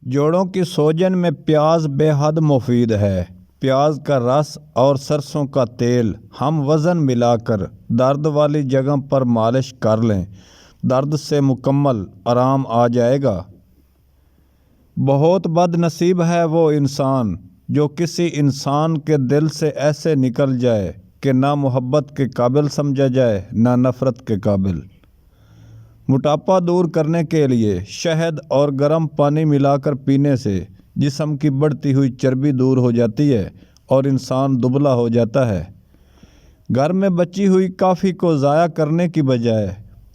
جوڑوں کی سوجن میں پیاز بے حد مفید ہے۔ پیاز کا رس اور سرسوں کا تیل ہم وزن ملا کر درد والی جگہ پر مالش کر لیں، درد سے مکمل آرام آ جائے گا۔ بہت بد نصیب ہے وہ انسان جو کسی انسان کے دل سے ایسے نکل جائے کہ نہ محبت کے قابل سمجھا جائے نہ نفرت کے قابل۔ موٹاپا دور کرنے کے لیے شہد اور گرم پانی ملا کر پینے سے جسم کی بڑھتی ہوئی چربی دور ہو جاتی ہے اور انسان دبلا ہو جاتا ہے۔ گھر میں بچی ہوئی کافی کو ضائع کرنے کی بجائے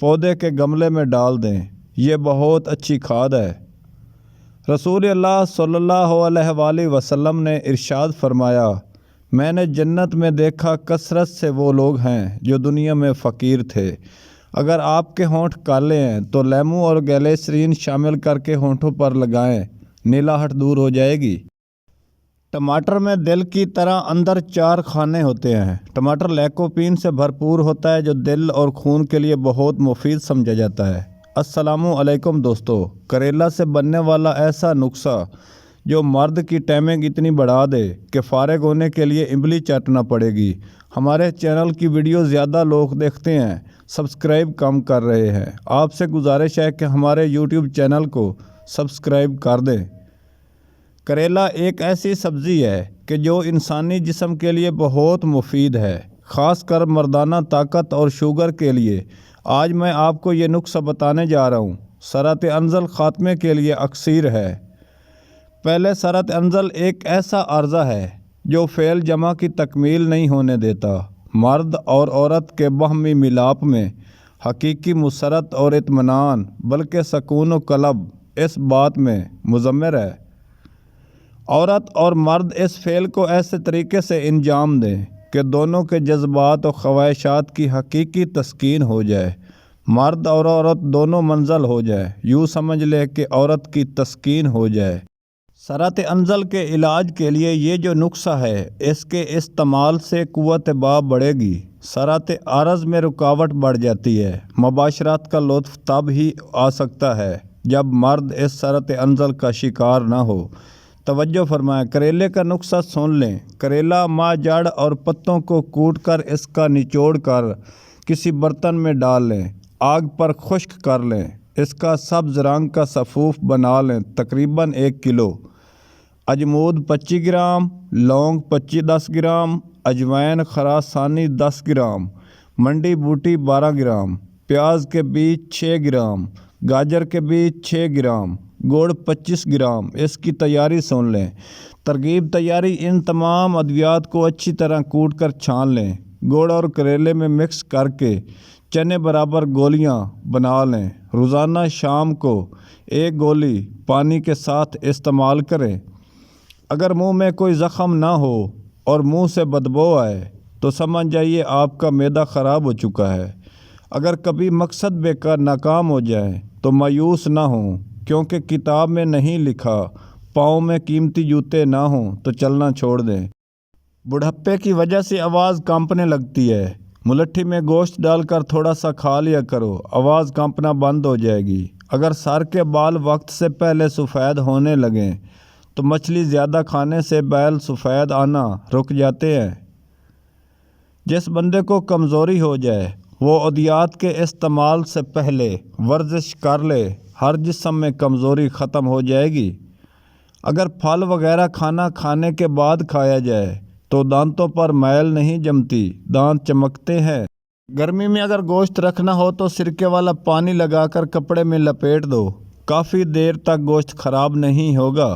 پودے کے گملے میں ڈال دیں، یہ بہت اچھی کھاد ہے۔ رسول اللہ صلی اللہ علیہ وآلہ وسلم نے ارشاد فرمایا، میں نے جنت میں دیکھا کثرت سے وہ لوگ ہیں جو دنیا میں فقیر تھے۔ اگر آپ کے ہونٹ کالے ہیں تو لیموں اور گلیسرین شامل کر کے ہونٹوں پر لگائیں، نیلاہٹ دور ہو جائے گی۔ ٹماٹر میں دل کی طرح اندر 4 خانے ہوتے ہیں۔ ٹماٹر لیکوپین سے بھرپور ہوتا ہے جو دل اور خون کے لیے بہت مفید سمجھا جاتا ہے۔ السلام علیکم دوستو، کریلا سے بننے والا ایسا نسخہ جو مرد کی ٹائمنگ اتنی بڑھا دے کہ فارغ ہونے کے لیے املی چاٹنا پڑے گی۔ ہمارے چینل کی ویڈیو زیادہ لوگ دیکھتے ہیں، سبسکرائب کم کر رہے ہیں۔ آپ سے گزارش ہے کہ ہمارے یوٹیوب چینل کو سبسکرائب کر دیں۔ کریلا ایک ایسی سبزی ہے کہ جو انسانی جسم کے لیے بہت مفید ہے، خاص کر مردانہ طاقت اور شوگر کے لیے۔ آج میں آپ کو یہ نسخہ بتانے جا رہا ہوں، سرطان انزل خاتمے کے لیے اکسیر ہے۔ پہلے سرطان انزل ایک ایسا عارضہ ہے جو فعل جمع کی تکمیل نہیں ہونے دیتا۔ مرد اور عورت کے باہمی ملاپ میں حقیقی مسرت اور اطمینان بلکہ سکون و قلب اس بات میں مضمر ہے۔ عورت اور مرد اس فعل کو ایسے طریقے سے انجام دیں کہ دونوں کے جذبات و خواہشات کی حقیقی تسکین ہو جائے، مرد اور عورت دونوں منزل ہو جائے، یوں سمجھ لے کہ عورت کی تسکین ہو جائے۔ سرطان انزل کے علاج کے لیے یہ جو نسخہ ہے، اس کے استعمال سے قوت باء بڑھے گی، سرطان عارض میں رکاوٹ بڑھ جاتی ہے۔ مباشرت کا لطف تب ہی آ سکتا ہے جب مرد اس سرطان انزل کا شکار نہ ہو۔ توجہ فرمائیں، کریلے کا نسخہ سن لیں۔ کریلا ماں جڑ اور پتوں کو کوٹ کر اس کا نچوڑ کر کسی برتن میں ڈال لیں، آگ پر خشک کر لیں، اس کا سبز رنگ کا سفوف بنا لیں، تقریباً 1 کلو۔ اجمود 25 گرام، لونگ 10 گرام، اجوائن خراسانی 10 گرام، منڈی بوٹی 12 گرام، پیاز کے بیج 6 گرام، گاجر کے بیج 6 گرام، گڑ 25 گرام۔ اس کی تیاری سن لیں۔ ترکیب تیاری: ان تمام ادویات کو اچھی طرح کوٹ کر چھان لیں، گڑ اور کریلے میں مکس کر کے چنے برابر گولیاں بنا لیں۔ روزانہ شام کو 1 گولی پانی کے ساتھ استعمال کریں۔ اگر منہ میں کوئی زخم نہ ہو اور منہ سے بدبو آئے تو سمجھ جائیے آپ کا معدہ خراب ہو چکا ہے۔ اگر کبھی مقصد بے کار ناکام ہو جائے تو مایوس نہ ہوں، کیونکہ کتاب میں نہیں لکھا پاؤں میں قیمتی جوتے نہ ہوں تو چلنا چھوڑ دیں۔ بڑھاپے کی وجہ سے آواز کانپنے لگتی ہے، ملٹھی میں گوشت ڈال کر تھوڑا سا کھا لیا کرو، آواز کانپنا بند ہو جائے گی۔ اگر سر کے بال وقت سے پہلے سفید ہونے لگیں تو مچھلی زیادہ کھانے سے بال سفید آنا رک جاتے ہیں۔ جس بندے کو کمزوری ہو جائے وہ ادویات کے استعمال سے پہلے ورزش کر لے، ہر جسم میں کمزوری ختم ہو جائے گی۔ اگر پھل وغیرہ کھانا کھانے کے بعد کھایا جائے تو دانتوں پر میل نہیں جمتی، دانت چمکتے ہیں۔ گرمی میں اگر گوشت رکھنا ہو تو سرکے والا پانی لگا کر کپڑے میں لپیٹ دو، کافی دیر تک گوشت خراب نہیں ہوگا۔